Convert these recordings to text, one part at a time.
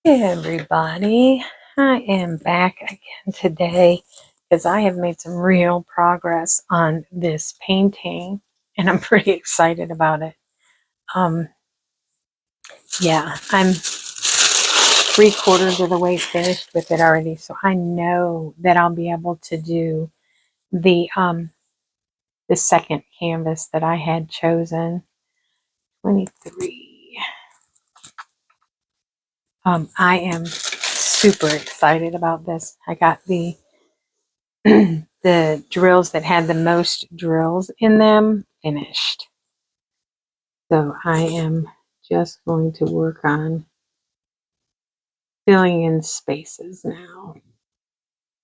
Hey everybody, I am back again today because I have made some real progress on this painting and I'm pretty excited about it. Yeah, I'm 3/4 of the way finished with it already, so I know that I'll be able to do the second canvas that I had chosen, 23. I am super excited about this. I got the the drills that had the most drills in them finished. So I am just going to work on filling in spaces now.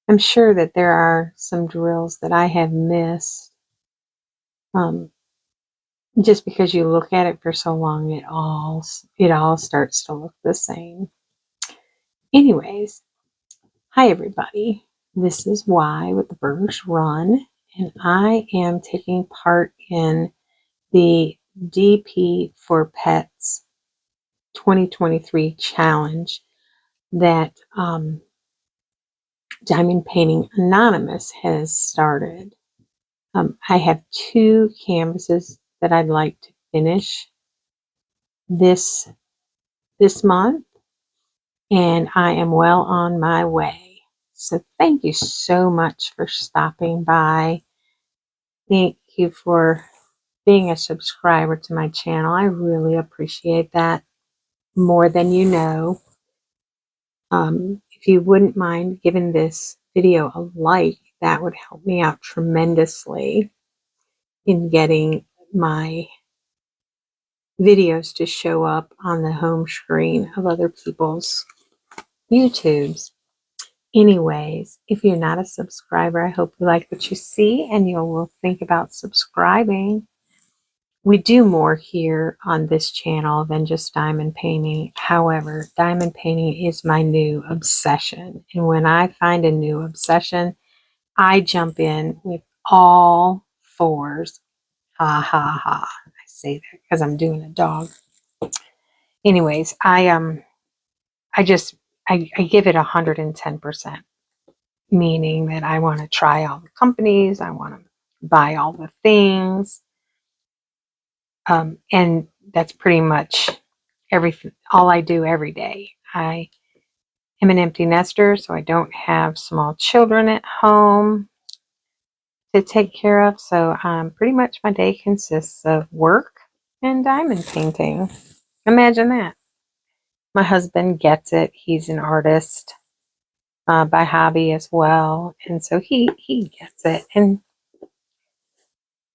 I'm sure that there are some drills that I have missed. Just because you look at it for so long, it all starts to look the same. Anyways, hi everybody. This is Y with the Burgs Run, and I am taking part in the DP for Pets 2023 challenge that Diamond Painting Anonymous has started. I have 2 canvases that I'd like to finish this month, and I am well on my way. So thank you so much for stopping by. Thank you for being a subscriber to my channel. I really appreciate that more than you know. If you wouldn't mind giving this video a like, that would help me out tremendously in getting my videos to show up on the home screen of other people's YouTubes. Anyways, if you're not a subscriber, I hope you like what you see and you will think about subscribing. We do more here on this channel than just diamond painting. However, diamond painting is my new obsession. And when I find a new obsession, I jump in with all fours. Ha ha ha. I say that because I'm doing a dog. Anyways, I give it 110%, meaning that I want to try all the companies, I want to buy all the things. And that's pretty much all I do every day. I am an empty nester, so I don't have small children at home to take care of. So pretty much my day consists of work and diamond painting. Imagine that. My husband gets it. He's an artist by hobby as well, and so he gets it. And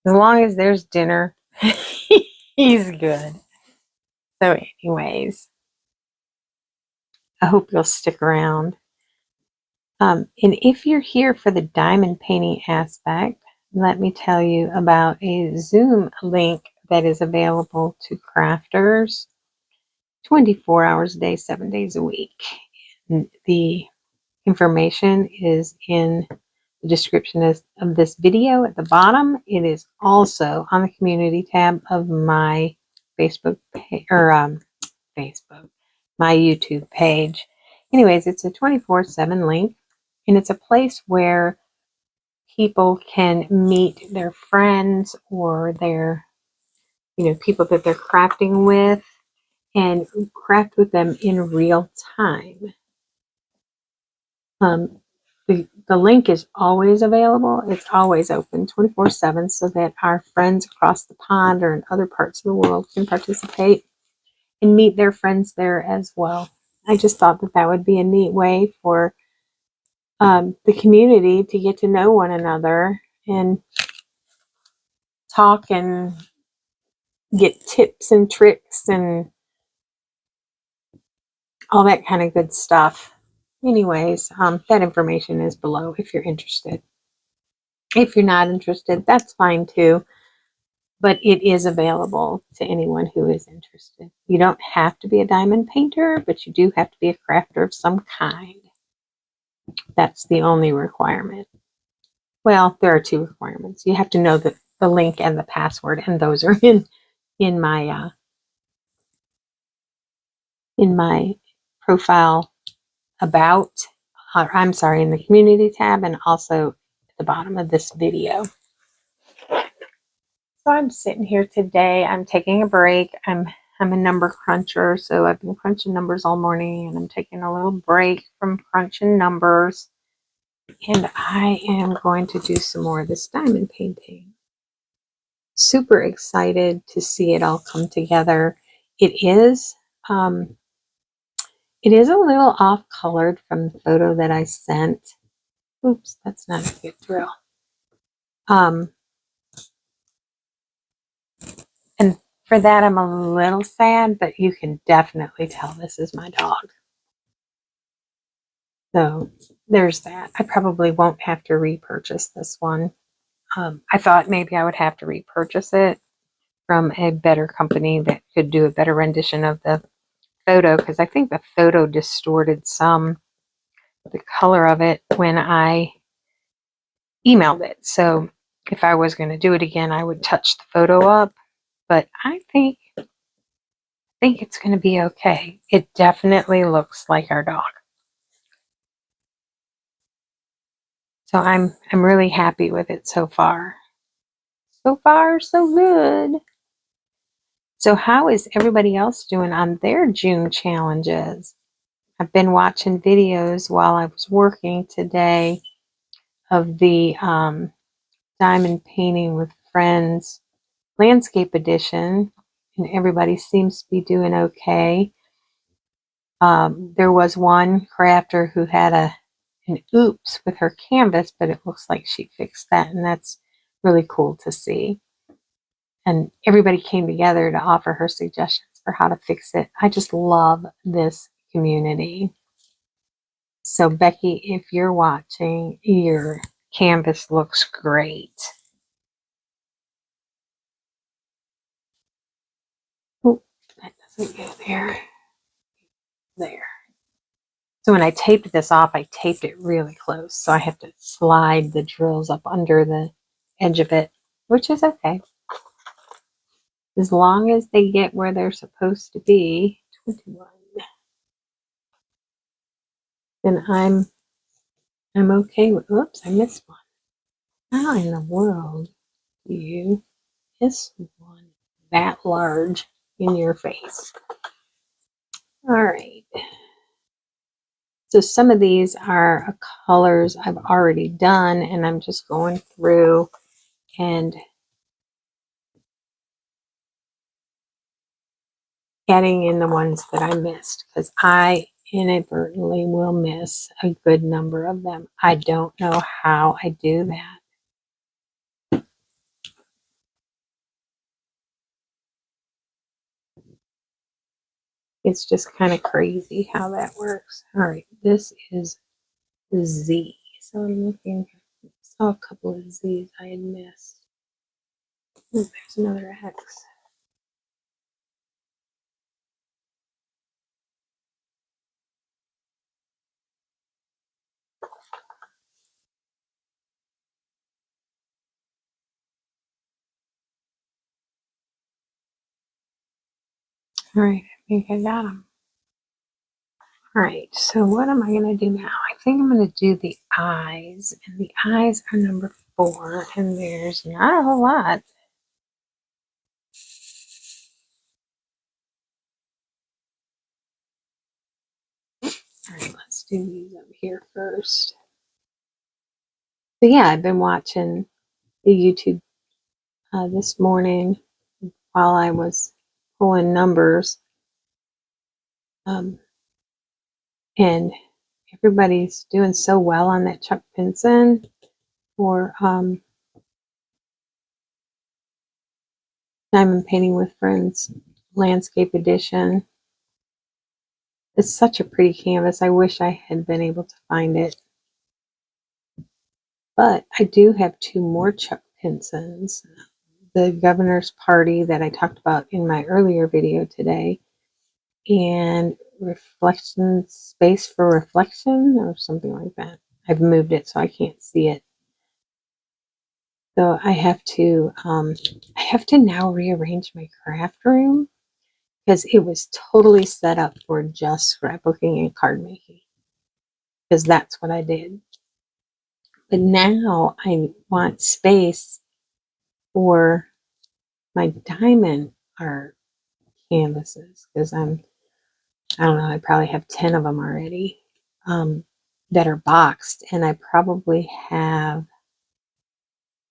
as long as there's dinner, he's good. So anyways, I hope you'll stick around. And if you're here for the diamond painting aspect, let me tell you about a Zoom link that is available to crafters 24 hours a day, 7 days a week. And the information is in the description of this video at the bottom. It is also on the community tab of my Facebook page, or my YouTube page. Anyways, it's a 24/7 link, and it's a place where people can meet their friends or their, people that they're crafting with and craft with them in real time. The link is always available. It's always open 24/7 so that our friends across the pond or in other parts of the world can participate and meet their friends there as well. I just thought that that would be a neat way for the community to get to know one another and talk and get tips and tricks and all that kind of good stuff. Anyways, that information is below if you're interested. If you're not interested, that's fine too, but it is available to anyone who is interested. You don't have to be a diamond painter, but you do have to be a crafter of some kind. That's the only requirement. Well, there are 2 requirements. You have to know the link and the password, and those are in my profile about, I'm sorry, in the community tab, and also at the bottom of this video. So I'm sitting here today. I'm taking a break. I'm a number cruncher, so I've been crunching numbers all morning, and I'm taking a little break from crunching numbers. And I am going to do some more of this diamond painting. Super excited to see it all come together. It is a little off colored from the photo that I sent. Oops, that's not a good drill. And for that, I'm a little sad, but you can definitely tell this is my dog. So there's that. I probably won't have to repurchase this one. I thought maybe I would have to repurchase it from a better company that could do a better rendition of the photo, because I think the photo distorted some the color of it when I emailed it. So if I was going to do it again, I would touch the photo up, but I think it's going to be okay. It definitely looks like our dog. So I'm really happy with it so far. So far, so good. So how is everybody else doing on their June challenges? I've been watching videos while I was working today of the Diamond Painting with Friends Landscape Edition, and everybody seems to be doing okay. There was one crafter who had an oops with her canvas, but it looks like she fixed that, and that's really cool to see. And everybody came together to offer her suggestions for how to fix it. I just love this community. So Becky, if you're watching, your canvas looks great. Oh, that doesn't go there. There. So when I taped this off, I taped it really close. So I have to slide the drills up under the edge of it, which is okay. As long as they get where they're supposed to be, 21, then I'm okay with, oops, I missed one. How in the world do you miss one that large in your face? All right. So some of these are colors I've already done, and I'm just going through and adding in the ones that I missed, because I inadvertently will miss a good number of them. I don't know how I do that. It's just kind of crazy how that works. All right, this is Z. So I'm looking, I saw a couple of Z's I had missed. Oh, there's another X. All right, I think I got them. All right, so what am I going to do now? I think I'm going to do the eyes, and the eyes are number 4, and there's not a whole lot. All right, let's do these up here first. So yeah, I've been watching the YouTube this morning while I was pulling numbers, and everybody's doing so well on that Chuck Pinson for Diamond Painting with Friends Landscape Edition. It's such a pretty canvas. I wish I had been able to find it. But I do have 2 more Chuck Pinsons. The Governor's Party that I talked about in my earlier video today, and Reflection Space for Reflection, or something like that. I've moved it so I can't see it. So I have to now rearrange my craft room, because it was totally set up for just scrapbooking and card making, because that's what I did. But now I want space for my diamond art canvases, because I don't know, I probably have 10 of them already, that are boxed, and I probably have,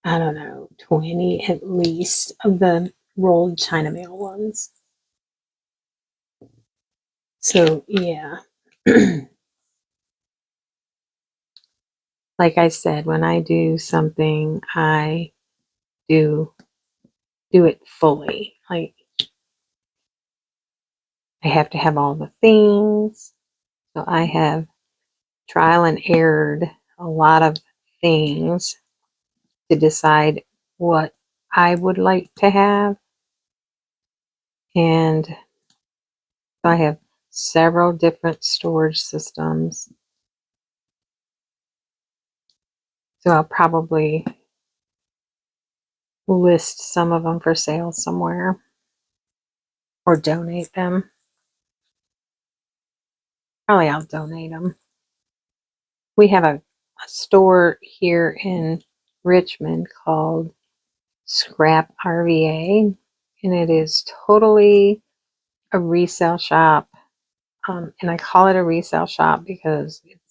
I don't know, 20 at least of the rolled China mail ones. So yeah. Like I said, when I do something, I do it fully. Like, I have to have all the things. So I have trial and errored a lot of things to decide what I would like to have. And so I have several different storage systems. So I'll probably list some of them for sale somewhere or donate them. Probably I'll donate them. We have a store here in Richmond called Scrap RVA, and it is totally a resale shop. And I call it a resale shop because it's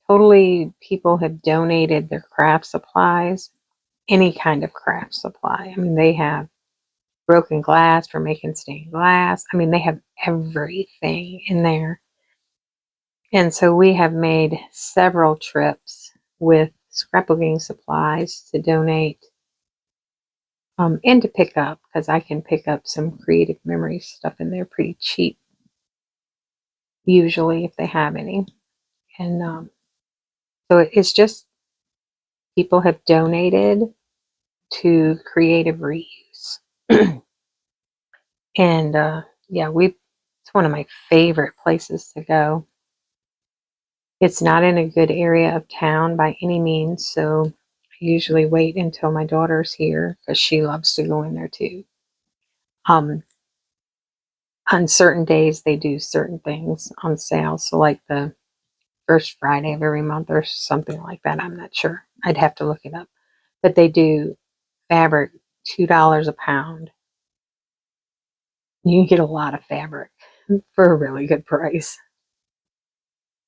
totally, people have donated their craft supplies, any kind of craft supply. I mean, they have broken glass for making stained glass. I mean, they have everything in there. And so we have made several trips with scrapbooking supplies to donate, and to pick up, because I can pick up some creative memory stuff in there pretty cheap, usually, if they have any. And so it's just, people have donated to creative reuse. And yeah, it's one of my favorite places to go. It's not in a good area of town by any means, so I usually wait until my daughter's here, because she loves to go in there too. On certain days, they do certain things on sale. So like the first Friday of every month or something like that. I'm not sure. I'd have to look it up. But they do fabric, $2 a pound. You can get a lot of fabric for a really good price,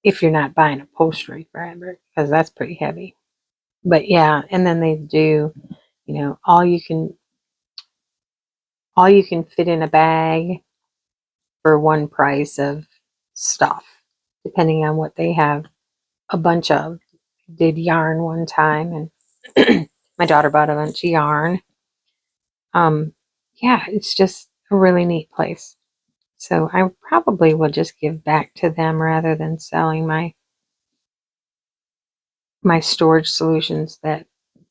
if you're not buying upholstery fabric, because that's pretty heavy. But yeah, and then they do, all you can fit in a bag for one price of stuff, depending on what they have a bunch of. Did yarn one time, and my daughter bought a bunch of yarn. Yeah, it's just a really neat place. So I probably will just give back to them rather than selling my storage solutions that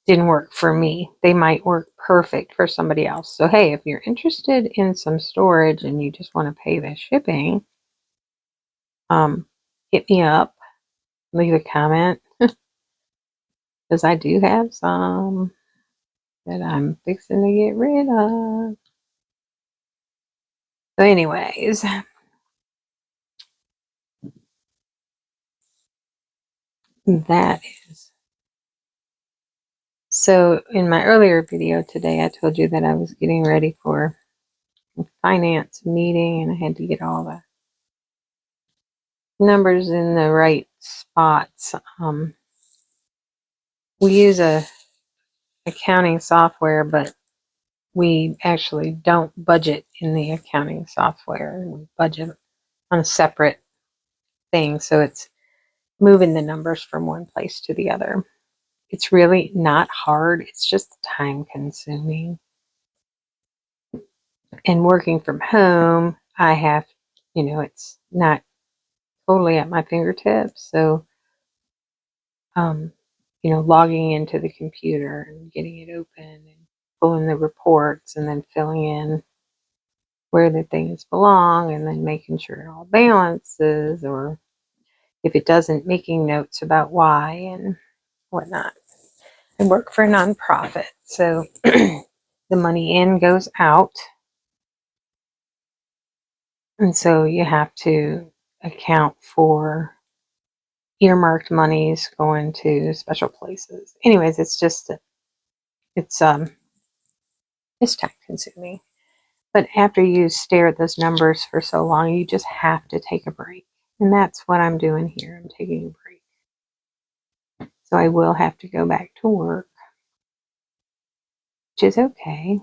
didn't work for me. They might work perfect for somebody else. So hey, if you're interested in some storage and you just want to pay the shipping, hit me up, leave a comment, because I do have some that I'm fixing to get rid of. So anyways, that is. So in my earlier video today, I told you that I was getting ready for a finance meeting, and I had to get all the numbers in the right spots. We use a accounting software, but we actually don't budget in the accounting software. We budget on a separate thing, so it's moving the numbers from one place to the other. It's really not hard. It's just time consuming. And working from home, I have, it's not totally at my fingertips. So, logging into the computer and getting it open and pulling the reports and then filling in where the things belong, and then making sure it all balances, or if it doesn't, making notes about why and whatnot. I work for a nonprofit, so the money in goes out. And so you have to account for earmarked monies going to special places. Anyways, it's just it's time consuming. But after you stare at those numbers for so long, you just have to take a break. And that's what I'm doing here. I'm taking a break. So I will have to go back to work, which is okay.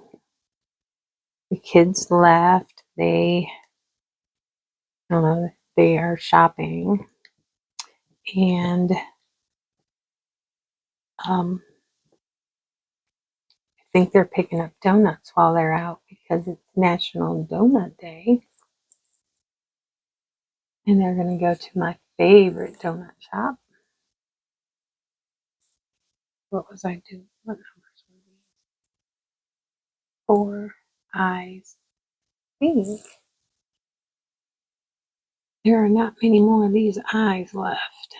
The kids left. I don't know, they are shopping. And I think they're picking up donuts while they're out because it's National Donut Day. And they're going to go to my favorite donut shop. What was I doing? What numbers were these? 4 eyes. I think there are not many more of these eyes left.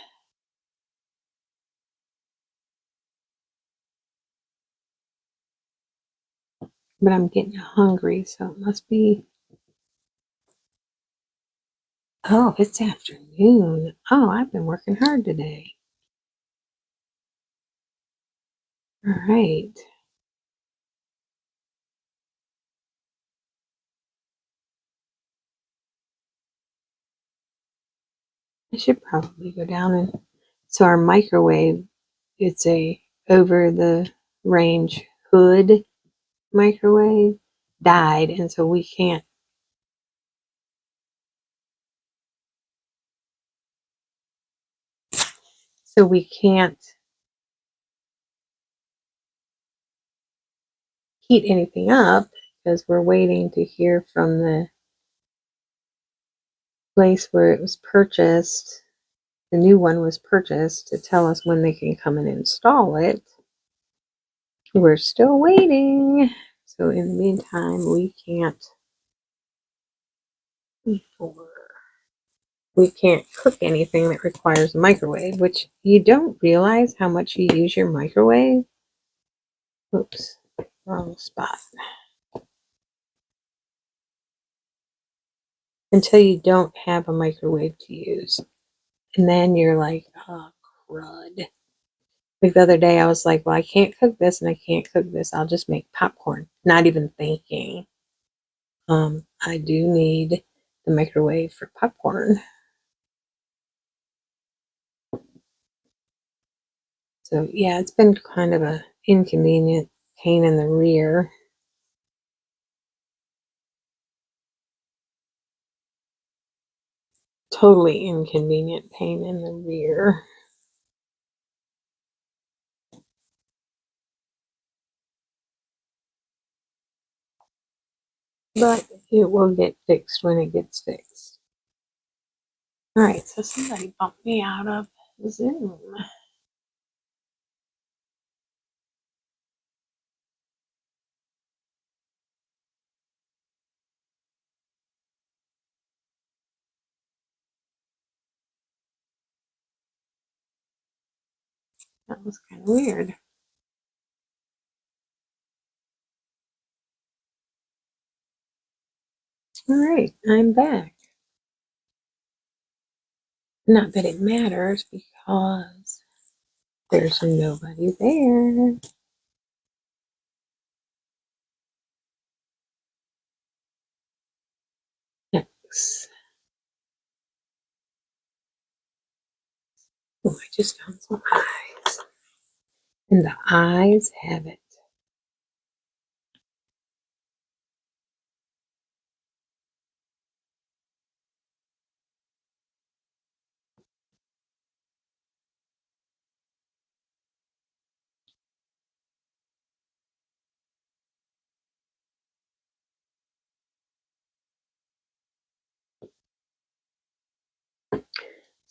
But I'm getting hungry, so it must be. Oh, it's afternoon. Oh, I've been working hard today. All right. I should probably go down and. So our microwave, it's a over the range hood microwave, died, and so we can't. So we can't heat anything up because we're waiting to hear from the place where it was purchased. The new one was purchased to tell us when they can come and install it. We're still waiting. So in the meantime, we can't cook anything that requires a microwave, which you don't realize how much you use your microwave. Oops, wrong spot. Until you don't have a microwave to use. And then you're like, oh, crud. Like the other day, I was like, well, I can't cook this and I can't cook this. I'll just make popcorn. Not even thinking. I do need the microwave for popcorn. So yeah, it's been kind of a inconvenient pain in the rear. Totally inconvenient pain in the rear. But it will get fixed when it gets fixed. Alright, so somebody bumped me out of Zoom. That was kind of weird. Alright, I'm back. Not that it matters because there's nobody there. X. Oh, I just found some eyes. And the eyes have it.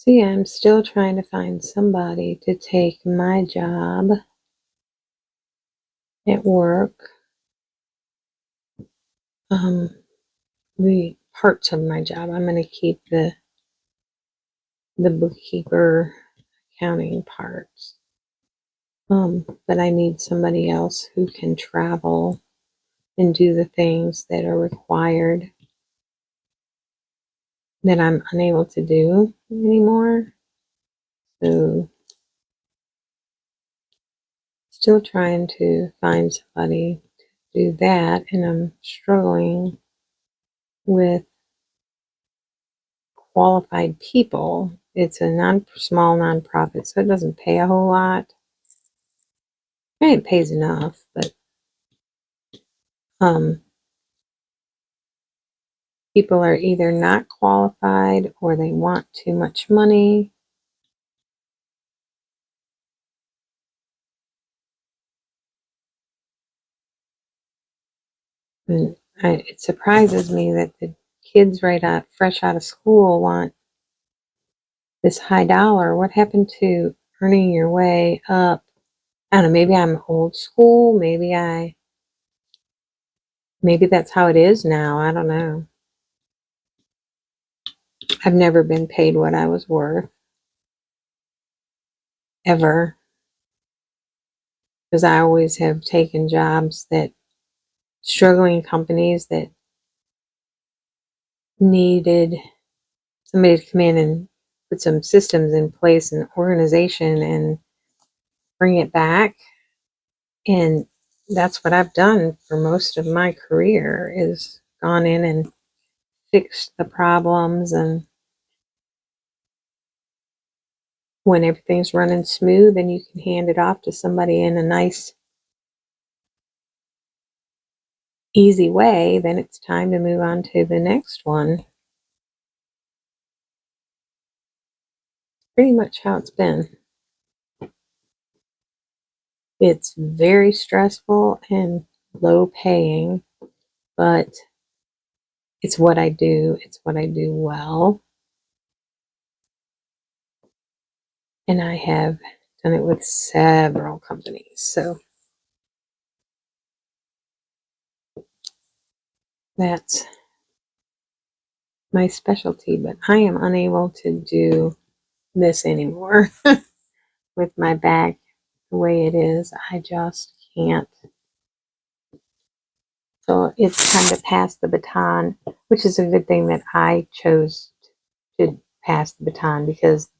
So yeah, I'm still trying to find somebody to take my job at work. The parts of my job. I'm going to keep the bookkeeper accounting parts. But I need somebody else who can travel and do the things that are required. that I'm unable to do anymore. So still trying to find somebody to do that, and I'm struggling with qualified people. It's a small nonprofit, so it doesn't pay a whole lot. It pays enough, but people are either not qualified or they want too much money. And it surprises me that the kids fresh out of school want this high dollar. What happened to earning your way up? I don't know, maybe I'm old school, maybe that's how it is now. I don't know. I've never been paid what I was worth, ever, because I always have taken jobs that struggling companies that needed somebody to come in and put some systems in place and organization and bring it back. And that's what I've done for most of my career, is gone in and fixed the problems. And when everything's running smooth and you can hand it off to somebody in a nice, easy way, then it's time to move on to the next one. Pretty much how it's been. It's very stressful and low paying, but it's what I do. It's what I do well. And I have done it with several companies. So that's my specialty, but I am unable to do this anymore with my back the way it is. I just can't. So it's time to pass the baton, which is a good thing that I chose to pass the baton, because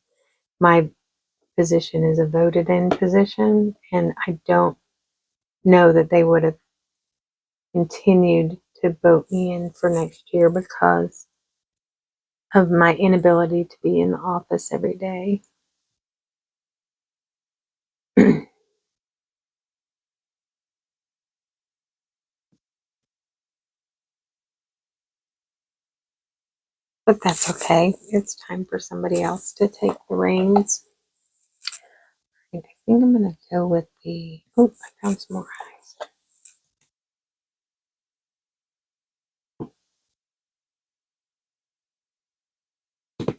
my position is a voted in position, and I don't know that they would have continued to vote me in for next year because of my inability to be in the office every day. But that's okay. It's time for somebody else to take the reins. I think I'm going to go with the... Oh, I found some more eyes.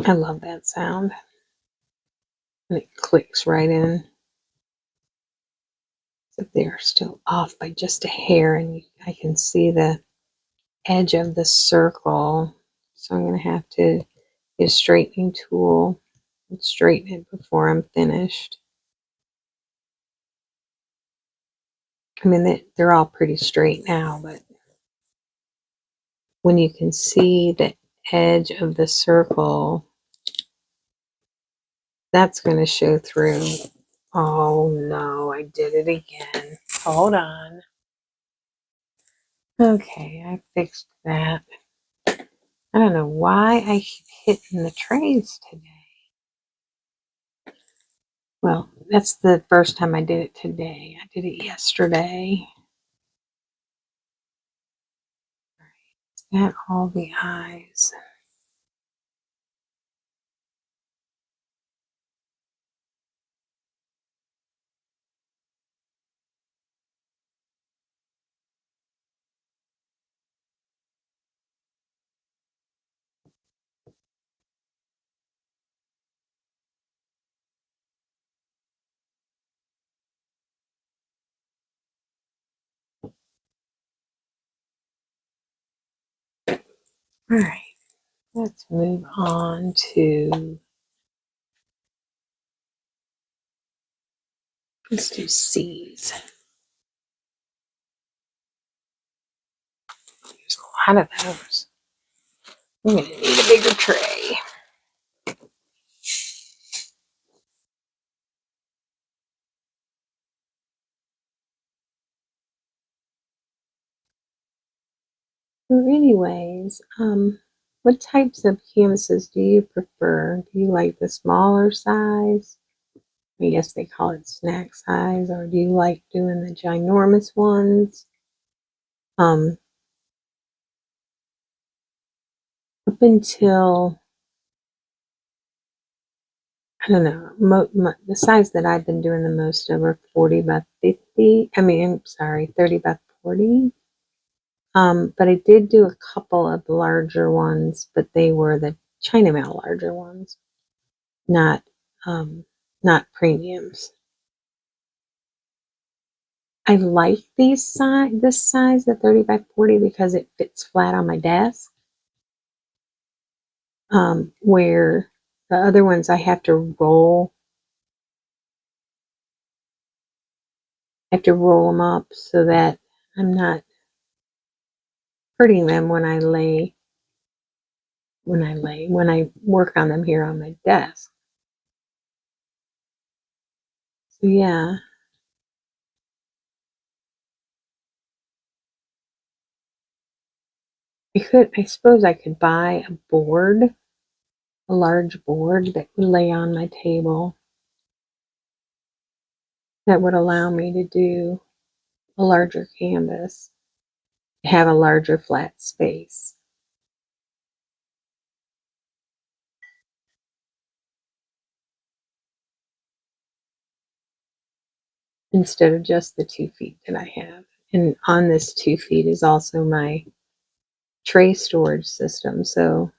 I love that sound. And it clicks right in. So they're still off by just a hair, and I can see the edge of the circle. So I'm going to have to get a straightening tool and straighten it before I'm finished. I mean, they're all pretty straight now, but when you can see the edge of the circle, that's going to show through. Oh no, I did it again. Hold on. Okay, I fixed that. I don't know why I keep hitting the trays today. Well, that's the first time I did it today. I did it yesterday. Is that all the eyes? All right, let's move on to, let's do C's. There's a lot of those. I'm going to need a bigger tray. So anyways, what types of canvases do you prefer? Do you like the smaller size? I guess they call it snack size. Or do you like doing the ginormous ones? Up until, I don't know, the size that I've been doing the most of are 40 by 50. I mean, I'm sorry, 30 by 40. But I did do a couple of larger ones, but they were the China Mail larger ones, not not premiums. I like this size, the 30 by 40, because it fits flat on my desk. Where the other ones I have to roll them up so that I'm not hurting them when I work on them here on my desk. So yeah. I suppose I could buy a large board that would lay on my table that would allow me to do a larger canvas, have a larger flat space. Instead of just the 2 feet that I have. And on this 2 feet is also my tray storage system. So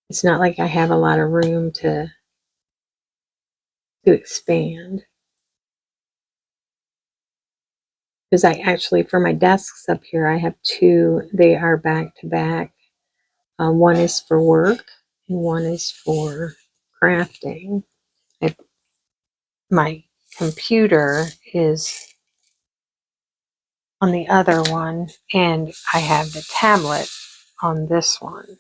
it's not like I have a lot of room to expand. Because I actually, for my desks up here, I have two. They are back to back. One is for work and one is for crafting. My computer is on the other one, and I have the tablet on this one.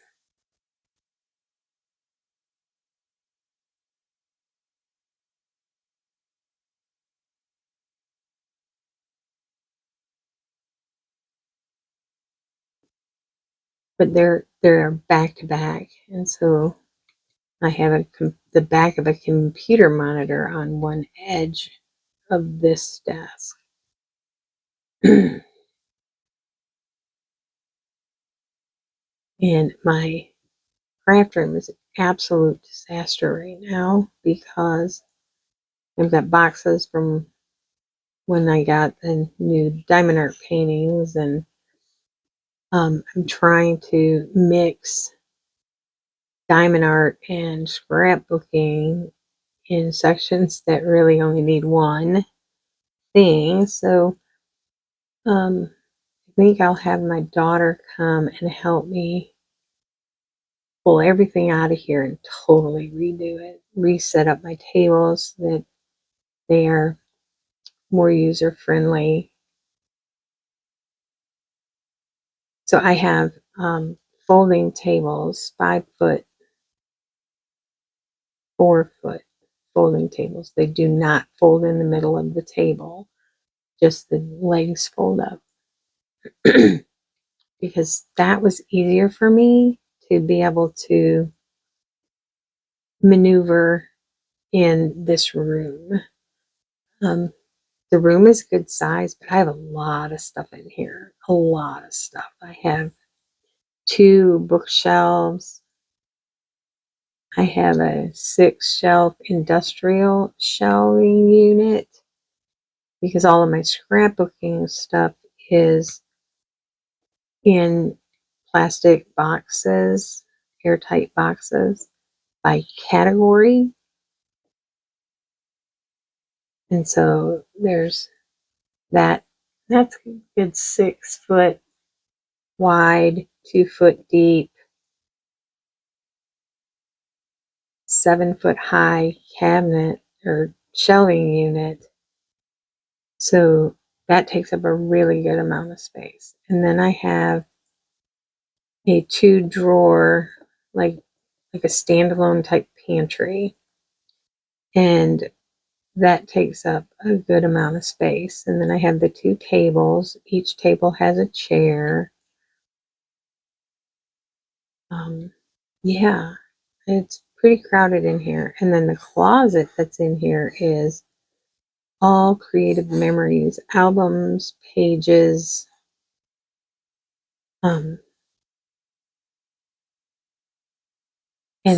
But they're back to back, and so I have the back of a computer monitor on one edge of this desk. And my craft room is an absolute disaster right now because I've got boxes from when I got the new Diamondart paintings, and I'm trying to mix Diamondart and scrapbooking in sections that really only need one thing. So I think I'll have my daughter come and help me pull everything out of here and totally redo it, reset up my tables so that they are more user friendly. So I have folding tables, 5 foot, 4 foot folding tables. They do not fold in the middle of the table, just the legs fold up. Because that was easier for me to be able to maneuver in this room. The room is good size, but I have a lot of stuff in here. A lot of stuff. I have 2 bookshelves. I have a 6-shelf industrial shelving unit because all of my scrapbooking stuff is in plastic boxes, airtight boxes by category. And so there's that. That's a good 6 foot wide, 2 foot deep, 7 foot high cabinet or shelving unit. So that takes up a really good amount of space. And then I have a 2-drawer, like a standalone type pantry. And that takes up a good amount of space. And then I have the 2 tables. Each table has a chair. Yeah, it's pretty crowded in here. And then the closet that's in here is all creative memories, albums, pages, and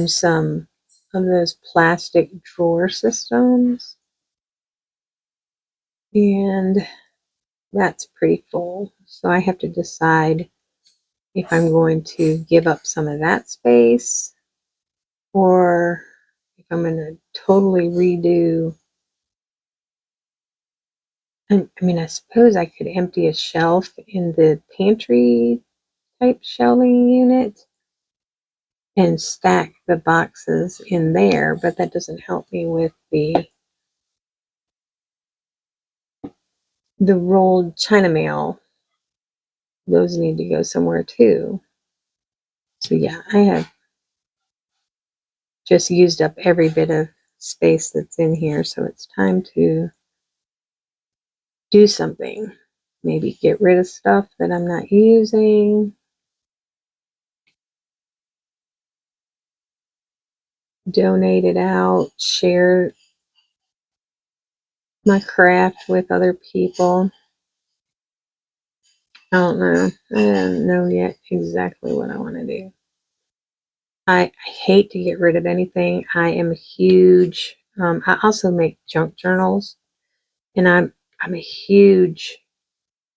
some of those plastic drawer systems. And that's pretty full. So I have to decide if I'm going to give up some of that space or if I'm going to totally redo. And I mean, I suppose I could empty a shelf in the pantry type shelving unit and stack the boxes in there, but that doesn't help me with the rolled China mail. Those need to go somewhere too. So yeah, I have just used up every bit of space that's in here, so it's time to do something. Maybe get rid of stuff that I'm not using. Donate it out, share my craft with other people. I don't know. I don't know yet exactly what I want to do. I hate to get rid of anything. I am a huge, I also make junk journals, and I'm a huge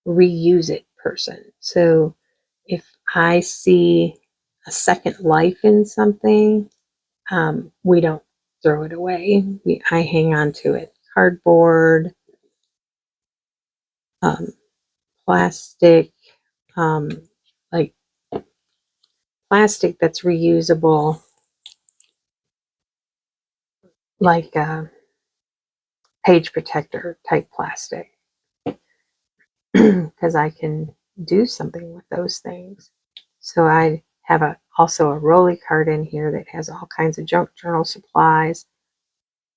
reuse it person. So if I see a second life in something, we don't throw it away. I hang on to it. Cardboard, plastic, like plastic that's reusable, like page protector type plastic, because I can do something with those things. So I have also a rolly cart in here that has all kinds of junk journal supplies.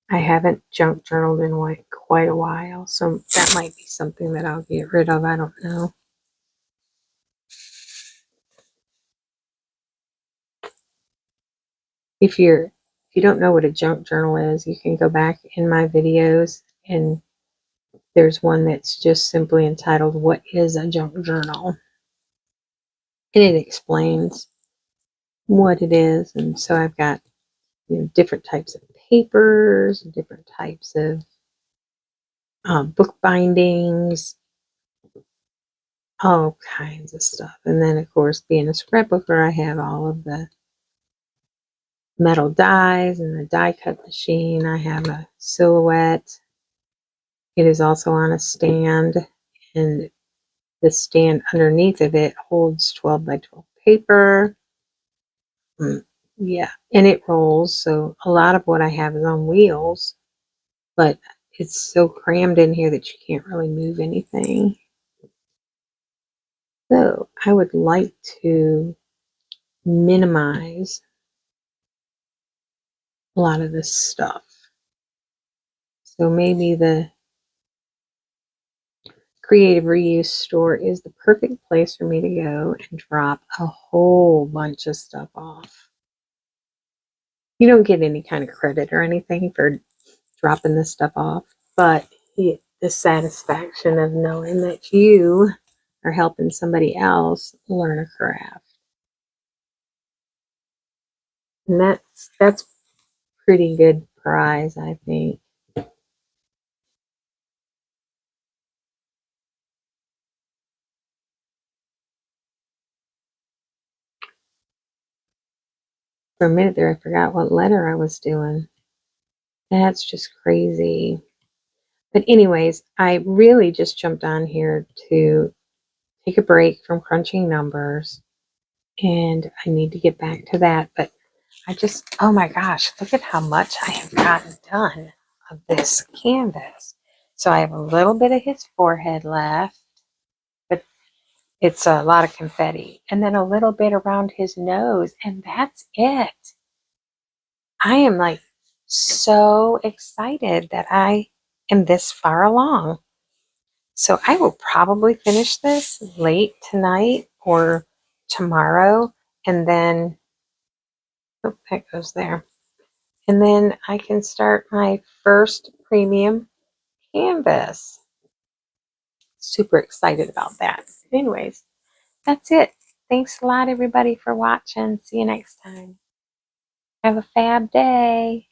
I haven't junk journaled in quite a while, so that might be something that I'll get rid of. I don't know. If you don't know what a junk journal is, you can go back in my videos, and there's one that's just simply entitled "What is a Junk Journal?" and it explains what it is. And so I've got different types of papers, different types of book bindings, all kinds of stuff. And then, of course, being a scrapbooker, I have all of the metal dies and the die cut machine. I have a silhouette. It is also on a stand, and the stand underneath of it holds 12 by 12 paper. Yeah, and it rolls. So a lot of what I have is on wheels, but it's so crammed in here that you can't really move anything. So I would like to minimize a lot of this stuff. So maybe the creative reuse store is the perfect place for me to go and drop a whole bunch of stuff off. You don't get any kind of credit or anything for dropping this stuff off, but the satisfaction of knowing that you are helping somebody else learn a craft. And that's pretty good prize, I think. For a minute there, I forgot what letter I was doing. That's just crazy. But anyways, I really just jumped on here to take a break from crunching numbers, and I need to get back to that. But oh my gosh, look at how much I have gotten done of this canvas. So I have a little bit of his forehead left, but It's a lot of confetti. And then a little bit around his nose. And that's it. I am like so excited that I am this far along. So I will probably finish this late tonight or tomorrow. And then, oh, that goes there. And then I can start my first premium canvas. Super excited about that. Anyways, that's it. Thanks a lot, everybody, for watching. See you next time. Have a fab day.